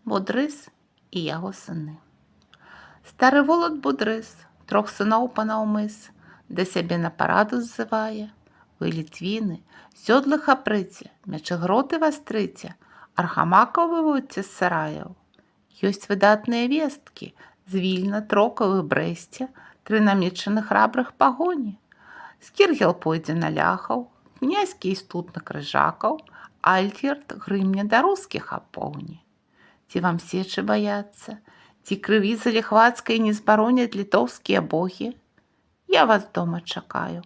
Будрис і яго сыны. Стары волат Будрис трох сыноў панаўмыс да сябе на параду ззывае. Вы, літвіны, сёдлы хапрыце, мячыгроты вастрыце, архамакаў выводзьце з сараяў. Ёсць выдатныя весткі з Вільна, Трокавы, Брэсце, тры намечаны храбрых пагоні. Скіргел пойдзе на ляхаў, князь Кейстут на крыжакаў, Альгерд грымне да рускіх апоўні. Ці вам сечы баяцца, ці крыві заліхвацкай не збароняць літоўскія богі? Я вас дома чакаю,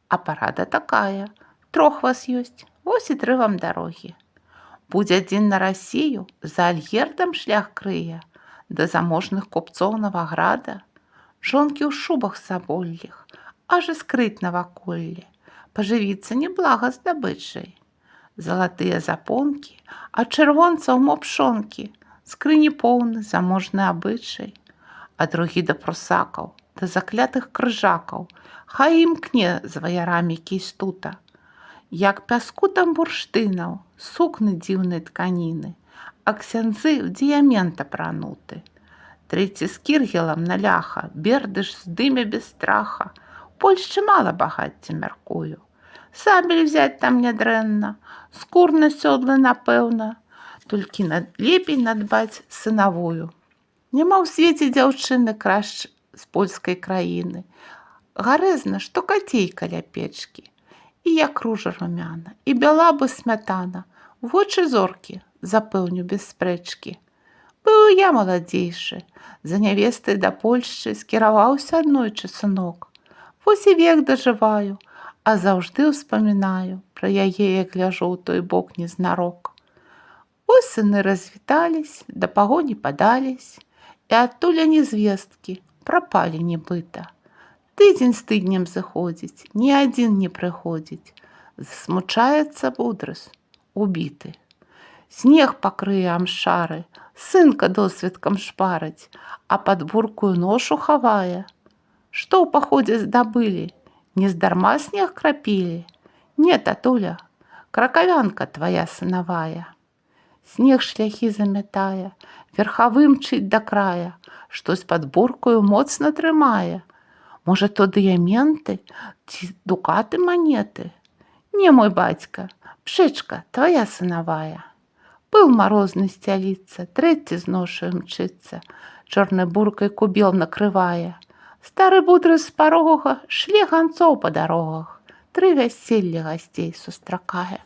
а парада такая, трох вас ёсць, вось і тры вам дарогі. Будзе адзін на Расію, за Альгердам шлях крые, да заможных купцоў Наваграда, жонкі ў шубах саболліх, аж і скрыть наваколле, пажывіцца неблага здабычай. Залатыя запонкі, а чырвонцаў мопшонкі, скрыні поўны заможны абычай, а другі да прусакаў, да заклятых крыжакаў, хай імкне з ваярамі Кейстута. Як пяску там бурштынаў, сукны дзіўнай тканіны, а ксяндзы ў дыямент апрануты. Трэці з кіргелам на ляха, бердыш здыме без страха. Польшчы мала багацця, мяркую. Сабель взять там нядрэнна, скур на сёдлы, напэўна, толькі лепей надбаць сынавую. Няма ў свеце дзяўчыны кращ з польскай краіны. Гарэзна, што кацей каля печкі. І як ружа румяна, і бяла бы смятана, вочы зоркі, запэўню без спрэчкі. Быў я маладзейшы, за нявестай да Польшчы скіраваўся аднойчы сынок. Вось і век дажываю, а заўжды ўспамінаю пра яе, як ляжу ў той бок незнарок. Ось сыны развітались, да пагоні падались, і адтуль ані звесткі, прапалі нібыта. Тыдзень з тыднем зыходзіць, ні адзін не прыходзіць. Засмучаецца Будрис, убіты. Снег пакрые амшары, сынка досвіткам шпарыць, а пад буркую ношу хавае. Што ў паходзе здабылі? Нездарма снег крапілі? Не, татуля, кракавянка твая сынавая. Снег шляхі замятае, верхавым мчыць да края, штось пад буркаю моцна трымае. Можа, то дыяменты ці дукаты манеты? Не, мой бацька, пшычка твая сынавая. Пыл марозны сцяліцца, трэці з ношаю мчыцца, чорнай буркай кубел накрывае. Стары Будрис з парога шле ганцоў па дарогах, тры вяселлі гасцей сустракае.